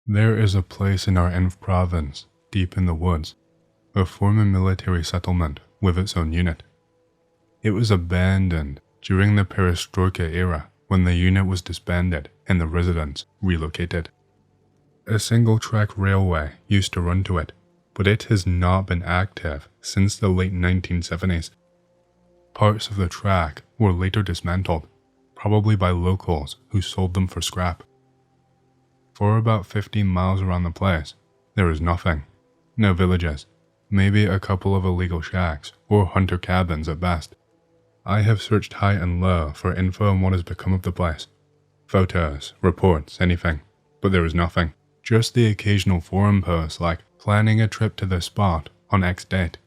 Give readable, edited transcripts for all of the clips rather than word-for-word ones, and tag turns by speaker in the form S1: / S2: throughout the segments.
S1: There is a place in our Env province, deep in the woods, a former military settlement with its own unit. It was abandoned during the Perestroika era when the unit was disbanded and the residents relocated. A single-track railway used to run to it, but it has not been active since the late 1970s. Parts of the track were later dismantled, probably by locals who sold them for scrap. For about 15 miles around the place, there is nothing. No villages, maybe a couple of illegal shacks or hunter cabins at best. I have searched high and low for info on what has become of the place. Photos, reports, anything, but there is nothing. Just the occasional forum posts like, planning a trip to this spot on X date,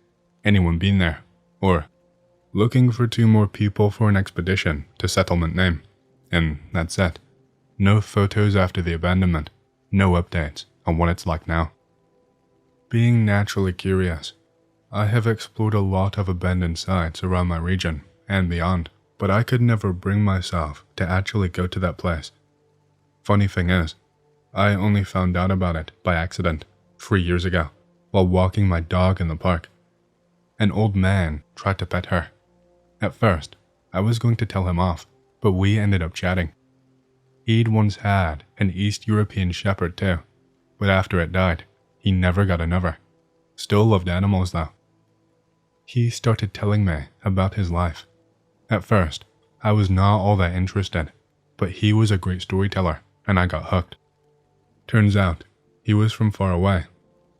S1: anyone been there, or looking for 2 more people for an expedition to settlement name, and that's it. No photos after the abandonment, no updates on what it's like now. Being naturally curious, I have explored a lot of abandoned sites around my region and beyond, but I could never bring myself to actually go to that place. Funny thing is, I only found out about it by accident 3 years ago while walking my dog in the park. An old man tried to pet her. At first, I was going to tell him off, but we ended up chatting. He'd once had an East European Shepherd too, but after it died, he never got another. Still loved animals though. He started telling me about his life. At first, I was not all that interested, but he was a great storyteller and I got hooked. Turns out, he was from far away,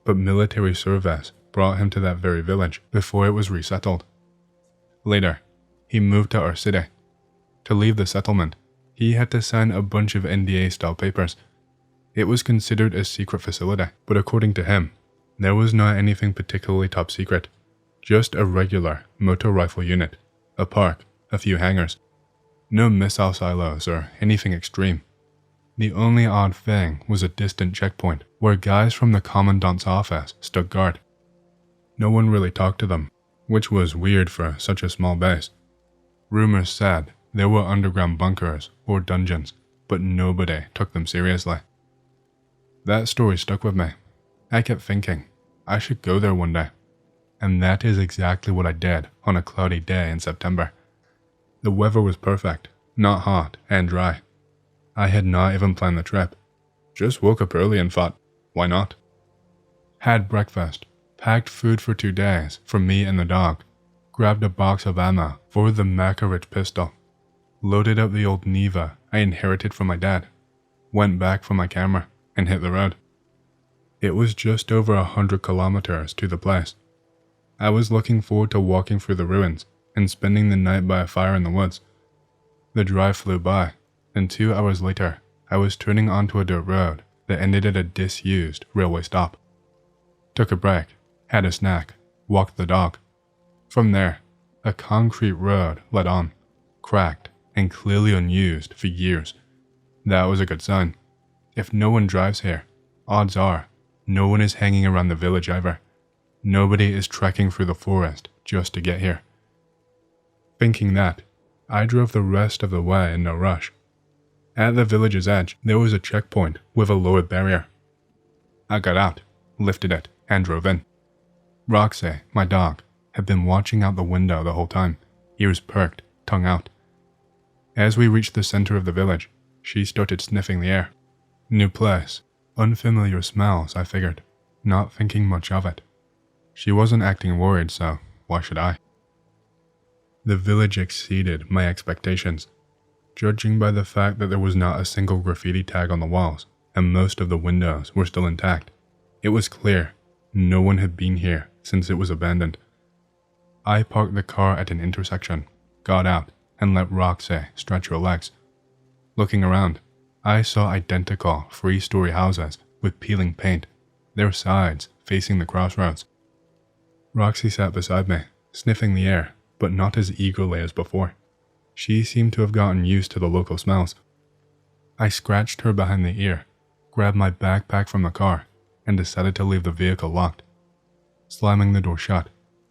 S1: but military service brought him to that very village before it was resettled. Later, he moved to our city. To leave the settlement, he had to sign a bunch of NDA-style papers. It was considered a secret facility, but according to him, there was not anything particularly top secret. Just a regular motor rifle unit, a park, a few hangars. No missile silos or anything extreme. The only odd thing was a distant checkpoint where guys from the commandant's office stood guard. No one really talked to them, which was weird for such a small base. Rumors said there were underground bunkers or dungeons, but nobody took them seriously. That story stuck with me. I kept thinking, I should go there one day. And that is exactly what I did on a cloudy day in September. The weather was perfect, not hot and dry. I had not even planned the trip. Just woke up early and thought, why not? Had breakfast, packed food for 2 days for me and the dog, grabbed a box of ammo for the Makarich pistol, loaded up the old Neva I inherited from my dad, went back for my camera, and hit the road. It was just over 100 kilometers to the place. I was looking forward to walking through the ruins and spending the night by a fire in the woods. The drive flew by, and 2 hours later, I was turning onto a dirt road that ended at a disused railway stop. Took a break, had a snack, walked the dog. From there, a concrete road led on, cracked and clearly unused for years. That was a good sign. If no one drives here, odds are no one is hanging around the village either. Nobody is trekking through the forest just to get here. Thinking that, I drove the rest of the way in no rush. At the village's edge, there was a checkpoint with a lowered barrier. I got out, lifted it, and drove in. Roxy, my dog, had been watching out the window the whole time, ears perked, tongue out. As we reached the center of the village, she started sniffing the air. New place, unfamiliar smells, I figured, not thinking much of it. She wasn't acting worried, so why should I? The village exceeded my expectations, judging by the fact that there was not a single graffiti tag on the walls, and most of the windows were still intact. It was clear no one had been here since it was abandoned. I parked the car at an intersection, got out, and let Roxy stretch her legs. Looking around, I saw identical 3-story houses with peeling paint, their sides facing the crossroads. Roxy sat beside me, sniffing the air, but not as eagerly as before. She seemed to have gotten used to the local smells. I scratched her behind the ear, grabbed my backpack from the car, and decided to leave the vehicle locked. Slamming the door shut,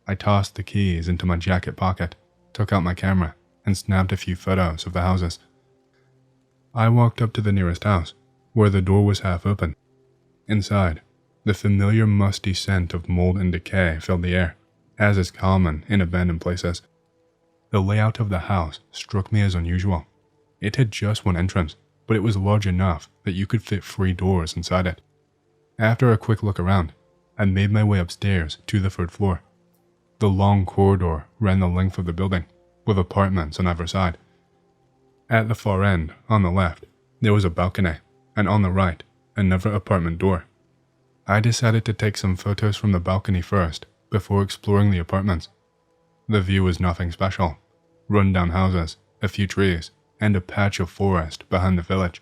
S1: I tossed the keys into my jacket pocket, took out my camera, and snapped a few photos of the houses. I walked up to the nearest house, where the door was half open. Inside, the familiar musty scent of mold and decay filled the air, as is common in abandoned places. The layout of the house struck me as unusual. It had just one entrance, but it was large enough that you could fit 3 doors inside it. After a quick look around, I made my way upstairs to the 3rd floor. The long corridor ran the length of the building, with apartments on either side. At the far end, on the left, there was a balcony, and on the right, another apartment door. I decided to take some photos from the balcony first, before exploring the apartments. The view was nothing special. Run-down houses, a few trees, and a patch of forest behind the village.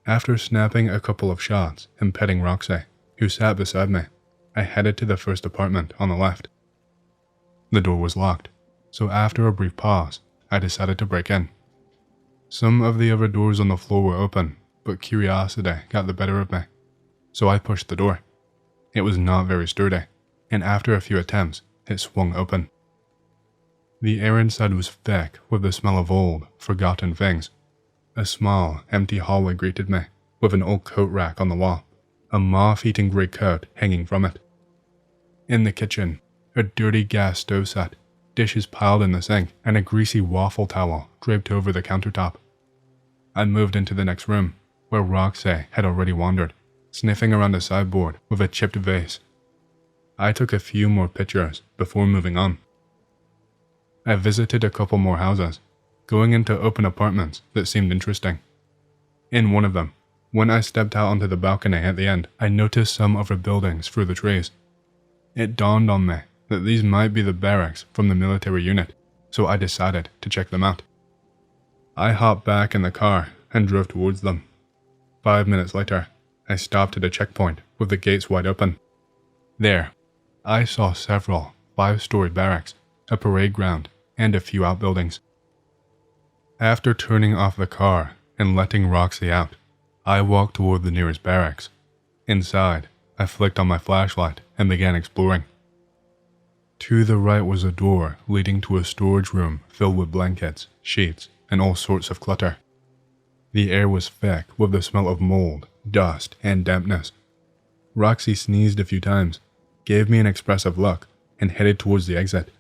S1: After snapping a couple of shots and petting Roxy, who sat beside me, I headed to the first apartment on the left. The door was locked, so after a brief pause, I decided to break in. Some of the other doors on the floor were open, but curiosity got the better of me, so I pushed the door. It was not very sturdy, and after a few attempts, it swung open. The air inside was thick with the smell of old, forgotten things. A small, empty hallway greeted me, with an old coat rack on the wall, a moth-eaten grey coat hanging from it. In the kitchen, a dirty gas stove set, dishes piled in the sink, and a greasy waffle towel draped over the countertop. I moved into the next room, where Roxy had already wandered, sniffing around a sideboard with a chipped vase. I took a few more pictures before moving on. I visited a couple more houses, going into open apartments that seemed interesting. In one of them, when I stepped out onto the balcony at the end, I noticed some other buildings through the trees. It dawned on me that these might be the barracks from the military unit, so I decided to check them out. I hopped back in the car and drove towards them. 5 minutes later, I stopped at a checkpoint with the gates wide open. There, I saw several 5-story barracks, a parade ground, and a few outbuildings. After turning off the car and letting Roxy out, I walked toward the nearest barracks. Inside, I flicked on my flashlight and began exploring. To the right was a door leading to a storage room filled with blankets, sheets, and all sorts of clutter. The air was thick with the smell of mold, dust, and dampness. Roxy sneezed a few times, gave me an expressive look, and headed towards the exit.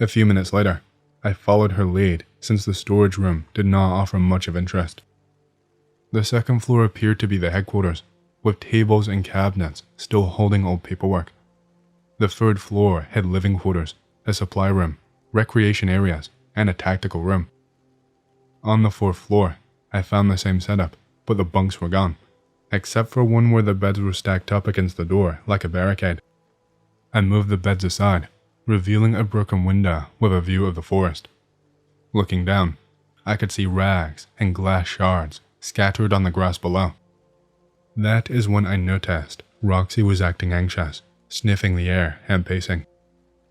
S1: A few minutes later, I followed her lead since the storage room did not offer much of interest. The 2nd floor appeared to be the headquarters, with tables and cabinets still holding old paperwork. The 3rd floor had living quarters, a supply room, recreation areas, and a tactical room. On the 4th floor, I found the same setup, but the bunks were gone, except for one where the beds were stacked up against the door like a barricade. I moved the beds aside, revealing a broken window with a view of the forest. Looking down, I could see rags and glass shards scattered on the grass below. That is when I noticed Roxy was acting anxious, sniffing the air and pacing.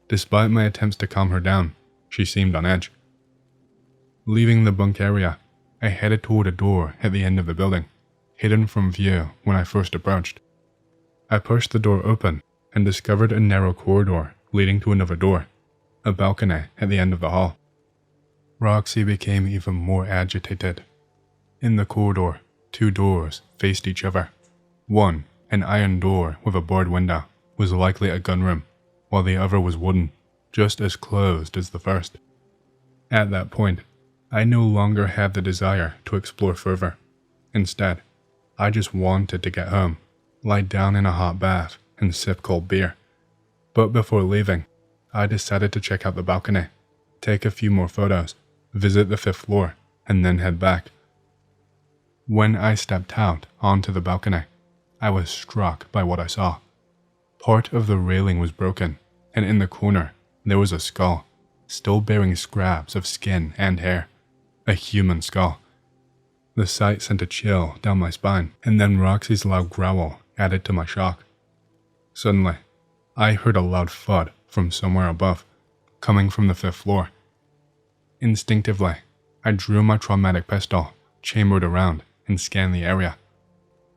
S1: Despite my attempts to calm her down, she seemed on edge. Leaving the bunk area, I headed toward a door at the end of the building, hidden from view when I first approached. I pushed the door open and discovered a narrow corridor leading to another door, a balcony at the end of the hall. Roxy became even more agitated. In the corridor, 2 doors faced each other. One, an iron door with a barred window, was likely a gunroom, while the other was wooden, just as closed as the first. At that point, I no longer had the desire to explore further. Instead, I just wanted to get home, lie down in a hot bath, and sip cold beer. But before leaving, I decided to check out the balcony, take a few more photos, visit the 5th floor, and then head back. When I stepped out onto the balcony, I was struck by what I saw. Part of the railing was broken, and in the corner, there was a skull, still bearing scraps of skin and hair. A human skull. The sight sent a chill down my spine, and then Roxy's loud growl added to my shock. Suddenly, I heard a loud thud from somewhere above, coming from the 5th floor. Instinctively, I drew my traumatic pistol, chambered around, and scanned the area.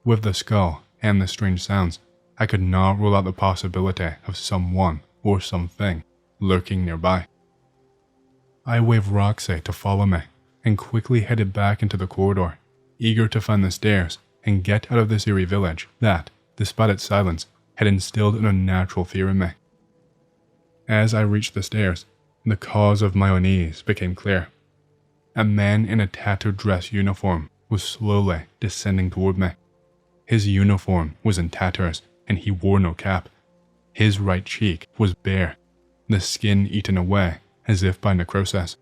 S1: With the skull and the strange sounds, I could not rule out the possibility of someone or something lurking nearby. I waved Roxy to follow me and quickly headed back into the corridor, eager to find the stairs and get out of this eerie village that, despite its silence, had instilled an unnatural fear in me. As I reached the stairs, the cause of my unease became clear. A man in a tattered dress uniform was slowly descending toward me. His uniform was in tatters, and he wore no cap. His right cheek was bare, the skin eaten away as if by necrosis.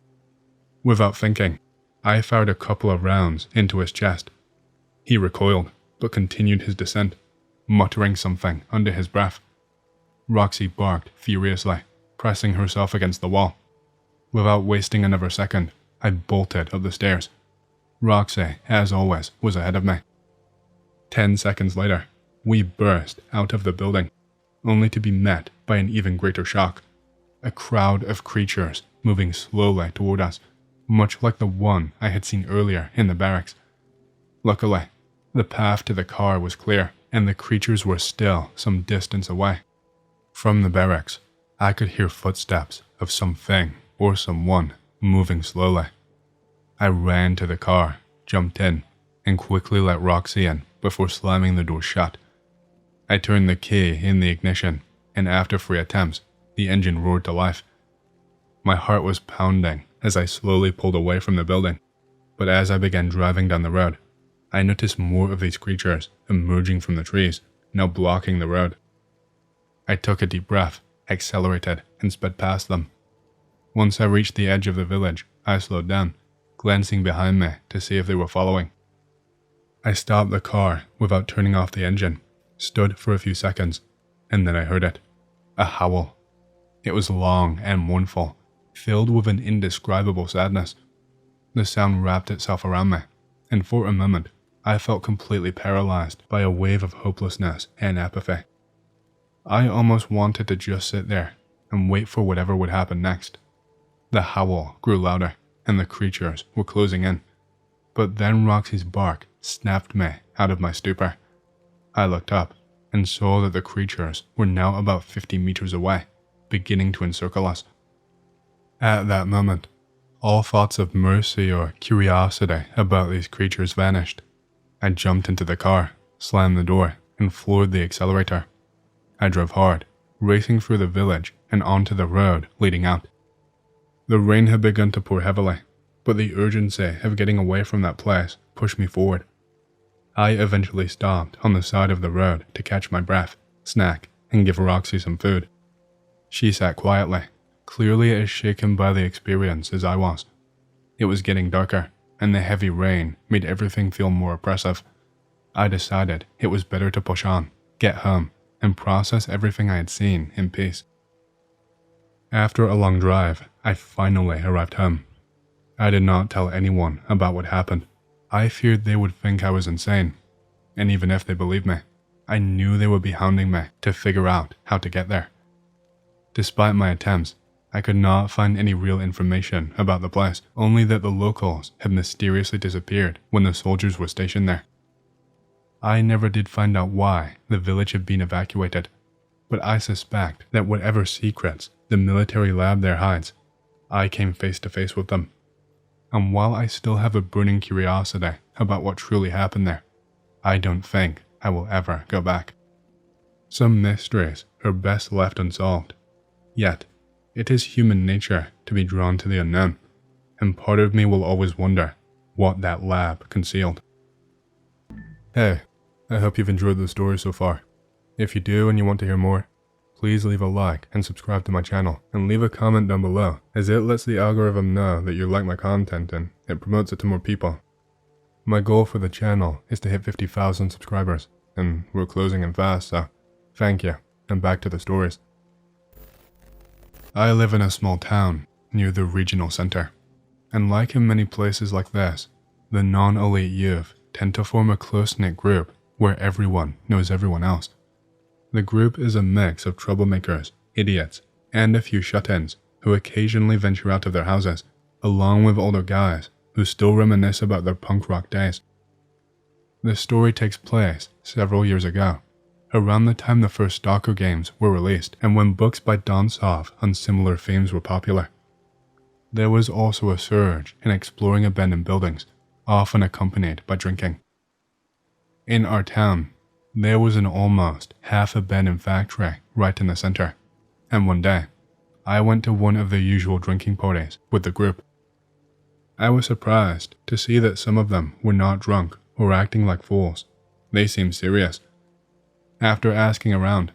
S1: Without thinking, I fired a couple of rounds into his chest. He recoiled, but continued his descent, muttering something under his breath. Roxy barked furiously, pressing herself against the wall. Without wasting another second, I bolted up the stairs. Roxy, as always, was ahead of me. 10 seconds later, we burst out of the building, only to be met by an even greater shock. A crowd of creatures moving slowly toward us, much like the one I had seen earlier in the barracks. Luckily, the path to the car was clear, and the creatures were still some distance away. From the barracks, I could hear footsteps of something or someone moving slowly. I ran to the car, jumped in, and quickly let Roxy in before slamming the door shut. I turned the key in the ignition, and after 3 attempts, the engine roared to life. My heart was pounding as I slowly pulled away from the building, but as I began driving down the road, I noticed more of these creatures emerging from the trees, now blocking the road. I took a deep breath, accelerated, and sped past them. Once I reached the edge of the village, I slowed down, glancing behind me to see if they were following. I stopped the car without turning off the engine, stood for a few seconds, and then I heard it. A howl. It was long and mournful, filled with an indescribable sadness. The sound wrapped itself around me, and for a moment, I felt completely paralyzed by a wave of hopelessness and apathy. I almost wanted to just sit there and wait for whatever would happen next. The howl grew louder, and the creatures were closing in. But then Roxy's bark snapped me out of my stupor. I looked up and saw that the creatures were now about 50 meters away, beginning to encircle us. At that moment, all thoughts of mercy or curiosity about these creatures vanished. I jumped into the car, slammed the door, and floored the accelerator. I drove hard, racing through the village and onto the road leading out. The rain had begun to pour heavily, but the urgency of getting away from that place pushed me forward. I eventually stopped on the side of the road to catch my breath, snack, and give Roxy some food. She sat quietly, clearly as shaken by the experience as I was. It was getting darker, and the heavy rain made everything feel more oppressive. I decided it was better to push on, get home, and process everything I had seen in peace. After a long drive, I finally arrived home. I did not tell anyone about what happened. I feared they would think I was insane, and even if they believed me, I knew they would be hounding me to figure out how to get there. Despite my attempts, I could not find any real information about the place, only that the locals had mysteriously disappeared when the soldiers were stationed there. I never did find out why the village had been evacuated, but I suspect that whatever secrets the military lab there hides, I came face to face with them. And while I still have a burning curiosity about what truly happened there, I don't think I will ever go back. Some mysteries are best left unsolved. Yet, it is human nature to be drawn to the unknown, and part of me will always wonder what that lab concealed. Hey, I hope you've enjoyed the story so far. If you do and you want to hear more, please leave a like and subscribe to my channel, and leave a comment down below, as it lets the algorithm know that you like my content and it promotes it to more people. My goal for the channel is to hit 50,000 subscribers, and we're closing in fast, so thank you, and back to the stories. I live in a small town near the regional center, and like in many places like this, the non-elite youth tend to form a close-knit group where everyone knows everyone else. The group is a mix of troublemakers, idiots, and a few shut-ins who occasionally venture out of their houses, along with older guys who still reminisce about their punk rock days. The story takes place several years ago, around the time the first Stalker games were released and when books by Donsov on similar themes were popular. There was also a surge in exploring abandoned buildings, often accompanied by drinking. In our town, there was an almost half-abandoned factory right in the center, and one day, I went to one of the usual drinking parties with the group. I was surprised to see that some of them were not drunk or acting like fools. They seemed serious. After asking around,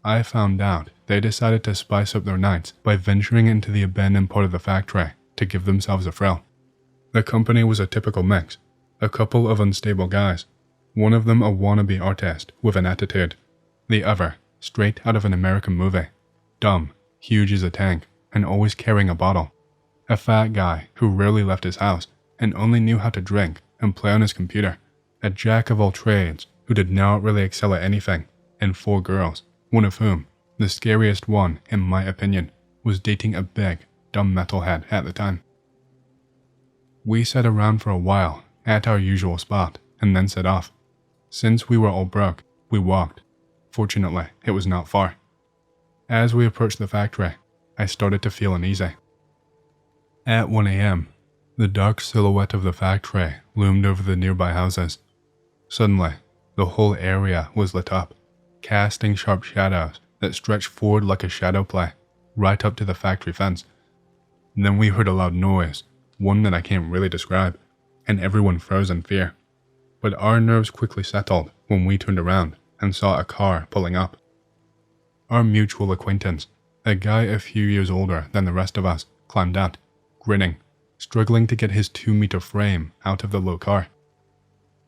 S1: I found out they decided to spice up their nights by venturing into the abandoned part of the factory to give themselves a thrill. The company was a typical mix, a couple of unstable guys, one of them a wannabe artist with an attitude, the other straight out of an American movie, dumb, huge as a tank, and always carrying a bottle, a fat guy who rarely left his house and only knew how to drink and play on his computer, a jack of all trades who did not really excel at anything, and 4 girls, one of whom, the scariest one in my opinion, was dating a big, dumb metalhead at the time. We sat around for a while at our usual spot and then set off. Since we were all broke, we walked. Fortunately, it was not far. As we approached the factory, I started to feel uneasy. At 1 a.m., the dark silhouette of the factory loomed over the nearby houses. Suddenly, the whole area was lit up, casting sharp shadows that stretched forward like a shadow play, right up to the factory fence. Then we heard a loud noise, one that I can't really describe, and everyone froze in fear. But our nerves quickly settled when we turned around and saw a car pulling up. Our mutual acquaintance, a guy a few years older than the rest of us, climbed out, grinning, struggling to get his 2-meter frame out of the low car.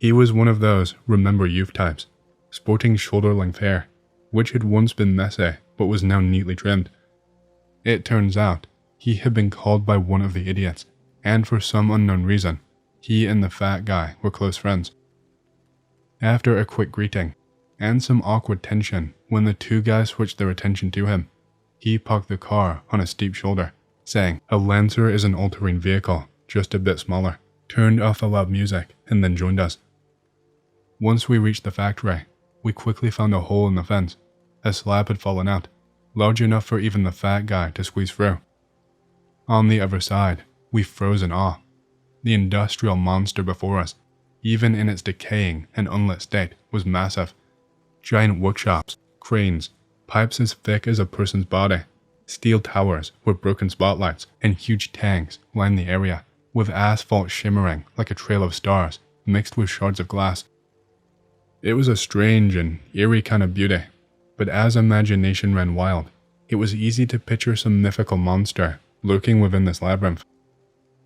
S1: He was one of those remember youth types, sporting shoulder-length hair, which had once been messy but was now neatly trimmed. It turns out he had been called by one of the idiots, and for some unknown reason, he and the fat guy were close friends. After a quick greeting, and some awkward tension when the 2 guys switched their attention to him, he parked the car on a steep shoulder, saying, "A Lancer is an all-terrain vehicle, just a bit smaller," turned off the loud music, and then joined us. Once we reached the factory, we quickly found a hole in the fence. A slab had fallen out, large enough for even the fat guy to squeeze through. On the other side, we froze in awe. The industrial monster before us, even in its decaying and unlit state, was massive. Giant workshops, cranes, pipes as thick as a person's body, steel towers with broken spotlights, and huge tanks lined the area, with asphalt shimmering like a trail of stars mixed with shards of glass. It was a strange and eerie kind of beauty, but as imagination ran wild, it was easy to picture some mythical monster lurking within this labyrinth.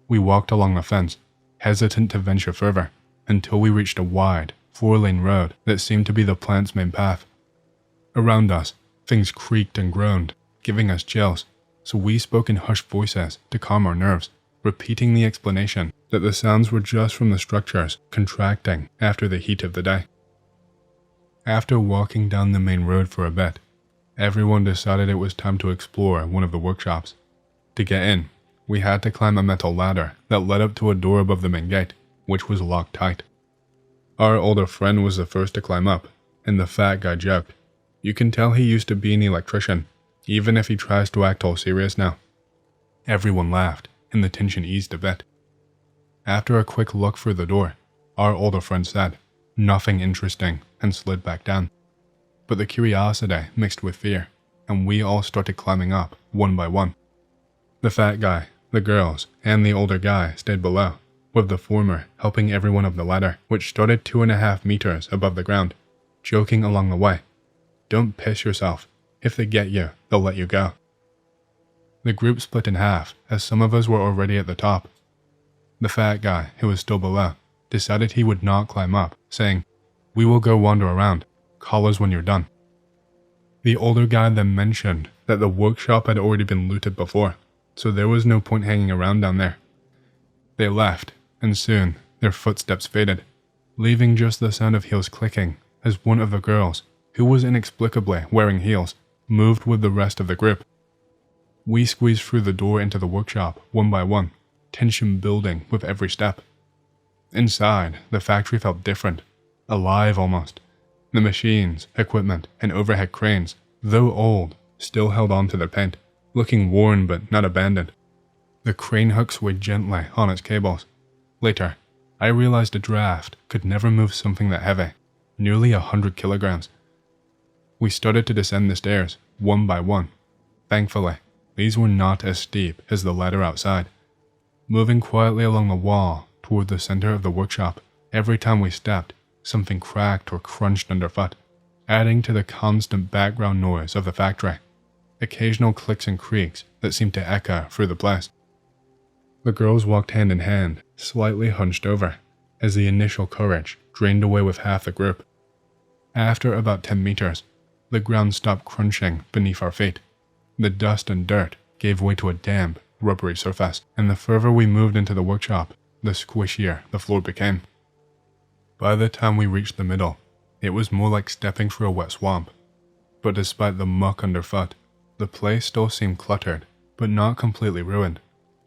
S1: We walked along the fence, hesitant to venture further, until we reached a wide, 4-lane road that seemed to be the plant's main path. Around us, things creaked and groaned, giving us chills, so we spoke in hushed voices to calm our nerves, repeating the explanation that the sounds were just from the structures contracting after the heat of the day. After walking down the main road for a bit, everyone decided it was time to explore one of the workshops. To get in, we had to climb a metal ladder that led up to a door above the main gate, which was locked tight. Our older friend was the first to climb up, and the fat guy joked, "You can tell he used to be an electrician, even if he tries to act all serious now." Everyone laughed, and the tension eased a bit. After a quick look through the door, our older friend said, "Nothing interesting," and slid back down. But the curiosity mixed with fear, and we all started climbing up one by one. The fat guy, the girls, and the older guy stayed below, with the former helping everyone up the ladder, which started 2.5 meters above the ground, joking along the way, "Don't piss yourself. If they get you, they'll let you go." The group split in half as some of us were already at the top. The fat guy, who was still below, decided he would not climb up, saying, "We will go wander around. Call us when you're done." The older guy then mentioned that the workshop had already been looted before, so there was no point hanging around down there. They left, and soon their footsteps faded, leaving just the sound of heels clicking as one of the girls, who was inexplicably wearing heels, moved with the rest of the group. We squeezed through the door into the workshop one by one, tension building with every step. Inside, the factory felt different, alive almost. The machines, equipment, and overhead cranes, though old, still held on to their paint, looking worn but not abandoned. The crane hook swayed gently on its cables. Later, I realized a draft could never move something that heavy. nearly 100 kilograms. We started to descend the stairs, one by one. Thankfully, these were not as steep as the ladder outside. Moving quietly along the wall toward the center of the workshop, every time we stepped, something cracked or crunched underfoot, adding to the constant background noise of the factory. Occasional clicks and creaks that seemed to echo through the place. The girls walked hand in hand, slightly hunched over, as the initial courage drained away with half the group. After about 10 meters, the ground stopped crunching beneath our feet. The dust and dirt gave way to a damp, rubbery surface, and the further we moved into the workshop, the squishier the floor became. By the time we reached the middle, it was more like stepping through a wet swamp. But despite the muck underfoot, the place still seemed cluttered, but not completely ruined.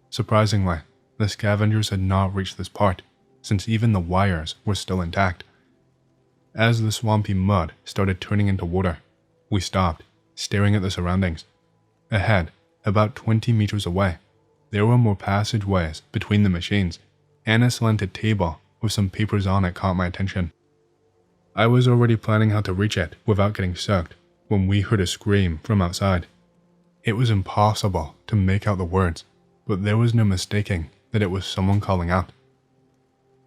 S1: Surprisingly, the scavengers had not reached this part, since even the wires were still intact. As the swampy mud started turning into water, we stopped, staring at the surroundings. Ahead, about 20 meters away, there were more passageways between the machines, and a slanted table with some papers on it caught my attention. I was already planning how to reach it without getting soaked when we heard a scream from outside. It was impossible to make out the words, but there was no mistaking that it was someone calling out.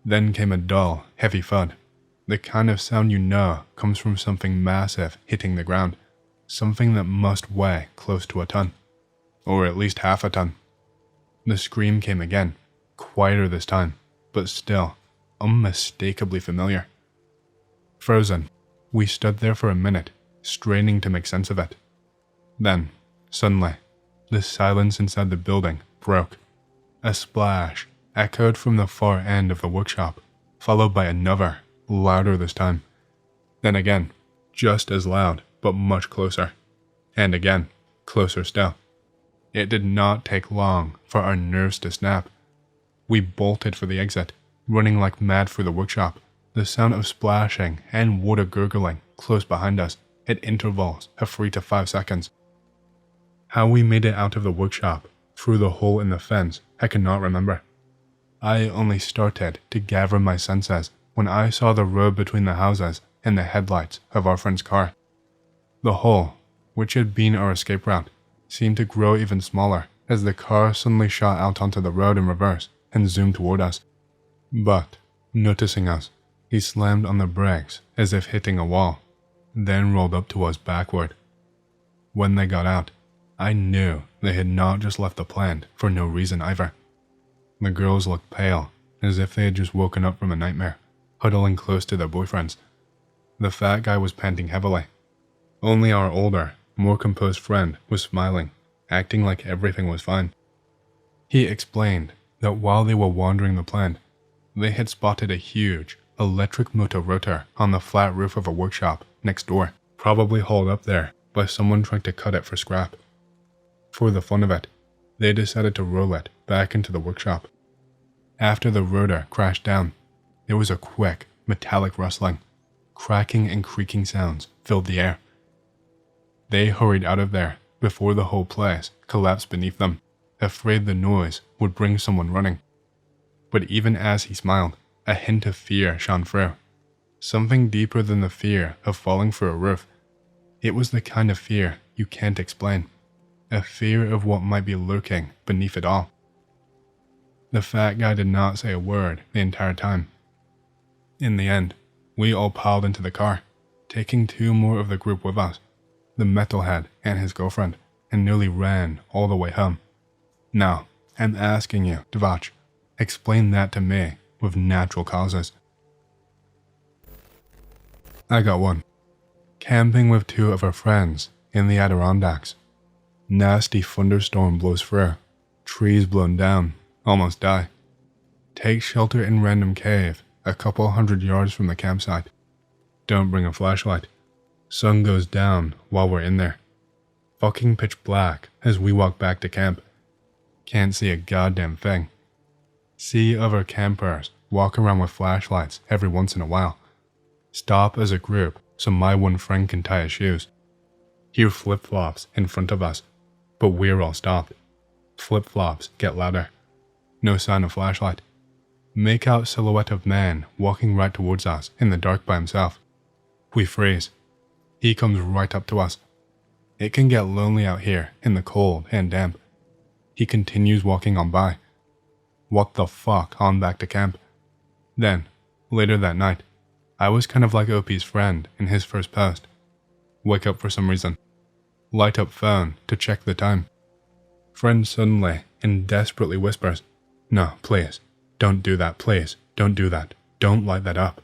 S1: Then came a dull, heavy thud, the kind of sound you know comes from something massive hitting the ground, something that must weigh close to a ton, or at least half a ton. The scream came again, quieter this time, but still unmistakably familiar. Frozen, we stood there for a minute, straining to make sense of it. Then, suddenly, the silence inside the building broke. A splash echoed from the far end of the workshop, followed by another, louder this time. Then again, just as loud, but much closer. And again, closer still. It did not take long for our nerves to snap. We bolted for the exit, running like mad through the workshop, the sound of splashing and water gurgling close behind us at intervals of 3 to 5 seconds. How we made it out of the workshop, through the hole in the fence, I cannot remember. I only started to gather my senses when I saw the road between the houses and the headlights of our friend's car. The hole, which had been our escape route, seemed to grow even smaller as the car suddenly shot out onto the road in reverse and zoomed toward us. But, noticing us, he slammed on the brakes as if hitting a wall, then rolled up to us backward. When they got out, I knew they had not just left the plant for no reason either. The girls looked pale, as if they had just woken up from a nightmare, huddling close to their boyfriends. The fat guy was panting heavily. Only our older, more composed friend was smiling, acting like everything was fine. He explained that while they were wandering the plant, they had spotted a huge, electric motor rotor on the flat roof of a workshop next door, probably hauled up there by someone trying to cut it for scrap. For the fun of it, they decided to roll it back into the workshop. After the rotor crashed down, there was a quick, metallic rustling. Cracking and creaking sounds filled the air. They hurried out of there before the whole place collapsed beneath them, afraid the noise would bring someone running. But even as he smiled, a hint of fear shone through. Something deeper than the fear of falling through a roof. It was the kind of fear you can't explain. A fear of what might be lurking beneath it all. The fat guy did not say a word the entire time. In the end, we all piled into the car, taking 2 more of the group with us, the metalhead and his girlfriend, and nearly ran all the way home. Now, I'm asking you, Devach, explain that to me with natural causes. I got one. Camping with 2 of our friends in the Adirondacks. Nasty thunderstorm blows through, trees blown down, almost die. Take shelter in random cave a couple 100 yards from the campsite. Don't bring a flashlight. Sun goes down while we're in there. Fucking pitch black as we walk back to camp. Can't see a goddamn thing. See other campers walk around with flashlights every once in a while. Stop as a group so my one friend can tie his shoes. Hear flip-flops in front of us, but we're all stopped. Flip-flops get louder. No sign of flashlight. Make out silhouette of man walking right towards us in the dark by himself. We freeze. He comes right up to us. It can get lonely out here in the cold and damp. He continues walking on by. What the fuck, on back to camp. Then, later that night, I was kind of like OP's friend in his first post. Wake up for some reason. Light up phone to check the time. Friend suddenly and desperately whispers, "No, please, don't do that, please, don't do that, don't light that up."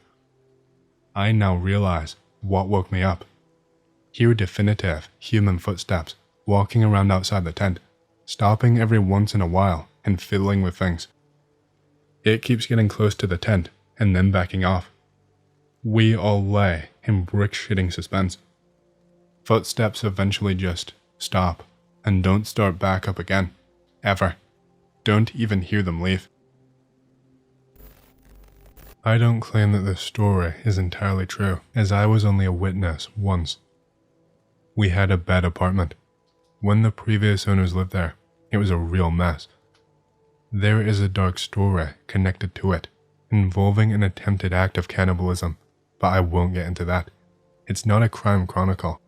S1: I now realize what woke me up. Hear definitive human footsteps walking around outside the tent, stopping every once in a while and fiddling with things. It keeps getting close to the tent and then backing off. We all lay in brick-shitting suspense. Footsteps eventually just stop and don't start back up again, ever. Don't even hear them leave. I don't claim that this story is entirely true, as I was only a witness once. We had a bad apartment. When the previous owners lived there, it was a real mess. There is a dark story connected to it, involving an attempted act of cannibalism, but I won't get into that. It's not a crime chronicle.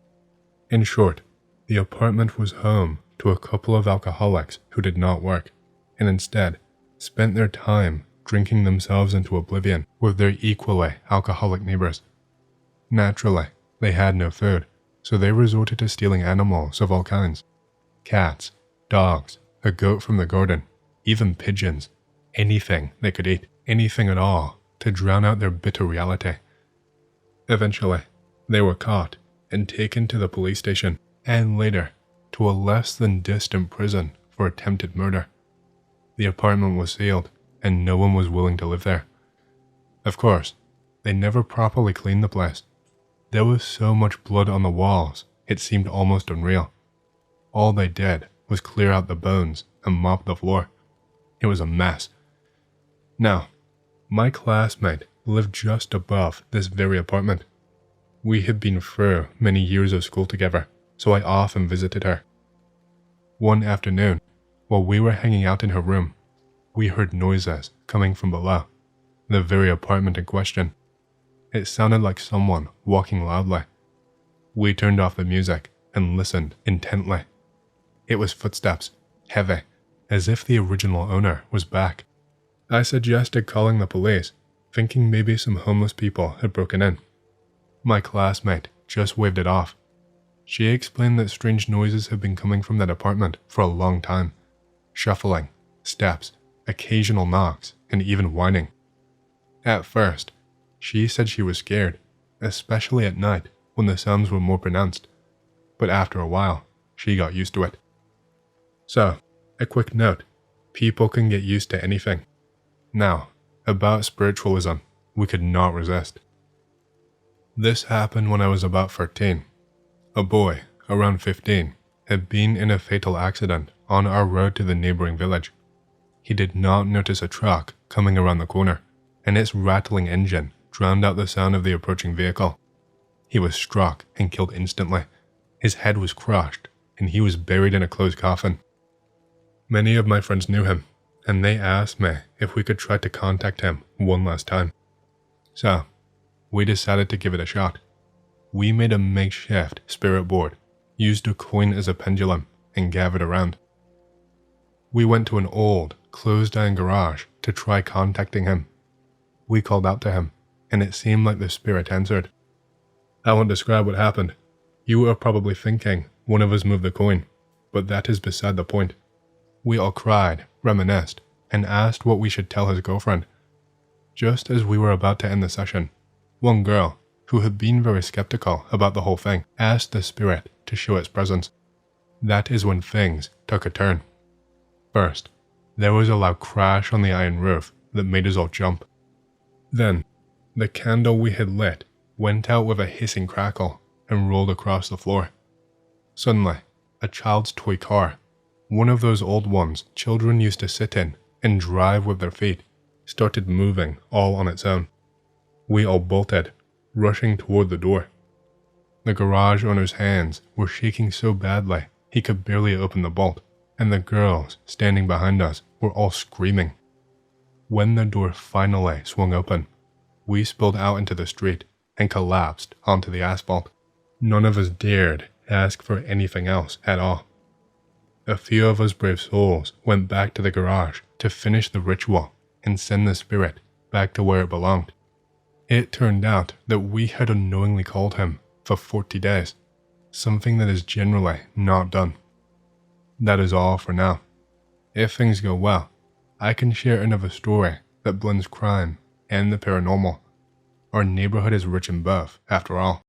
S1: In short, the apartment was home to a couple of alcoholics who did not work, and instead spent their time drinking themselves into oblivion with their equally alcoholic neighbors. Naturally, they had no food, so they resorted to stealing animals of all kinds. Cats, dogs, a goat from the garden, even pigeons, anything they could eat, anything at all, to drown out their bitter reality. Eventually, they were caught and taken to the police station, and later, to a less than distant prison for attempted murder. The apartment was sealed, and no one was willing to live there. Of course, they never properly cleaned the place. There was so much blood on the walls, it seemed almost unreal. All they did was clear out the bones and mop the floor. It was a mess. Now, my classmate lived just above this very apartment. We had been through many years of school together, so I often visited her. One afternoon, while we were hanging out in her room, we heard noises coming from below, the very apartment in question. It sounded like someone walking loudly. We turned off the music and listened intently. It was footsteps, heavy, as if the original owner was back. I suggested calling the police, thinking maybe some homeless people had broken in. My classmate just waved it off. She explained that strange noises had been coming from that apartment for a long time. Shuffling, steps, occasional knocks, and even whining. At first, she said she was scared, especially at night when the sounds were more pronounced. But after a while, she got used to it. So, a quick note, people can get used to anything. Now, about spiritualism, we could not resist. This happened when I was about 13. A boy, around 15, had been in a fatal accident on our road to the neighboring village. He did not notice a truck coming around the corner, and its rattling engine drowned out the sound of the approaching vehicle. He was struck and killed instantly. His head was crushed, and he was buried in a closed coffin. Many of my friends knew him, and they asked me if we could try to contact him one last time. So, we decided to give it a shot. We made a makeshift spirit board, used a coin as a pendulum, and gathered around. We went to an old, closed-iron garage to try contacting him. We called out to him, and it seemed like the spirit answered. I won't describe what happened. You are probably thinking one of us moved the coin, but that is beside the point. We all cried, reminisced, and asked what we should tell his girlfriend. Just as we were about to end the session, one girl, who had been very skeptical about the whole thing, asked the spirit to show its presence. That is when things took a turn. First, there was a loud crash on the iron roof that made us all jump. Then, the candle we had lit went out with a hissing crackle and rolled across the floor. Suddenly, a child's toy car, one of those old ones children used to sit in and drive with their feet, started moving all on its own. We all bolted, rushing toward the door. The garage owner's hands were shaking so badly he could barely open the bolt, and the girls standing behind us were all screaming. When the door finally swung open, we spilled out into the street, and collapsed onto the asphalt. None of us dared ask for anything else at all. A few of us brave souls went back to the garage to finish the ritual and send the spirit back to where it belonged. It turned out that we had unknowingly called him for 40 days, something that is generally not done. That is all for now. If things go well, I can share another story that blends crime and the paranormal. Our neighborhood is rich in both, after all.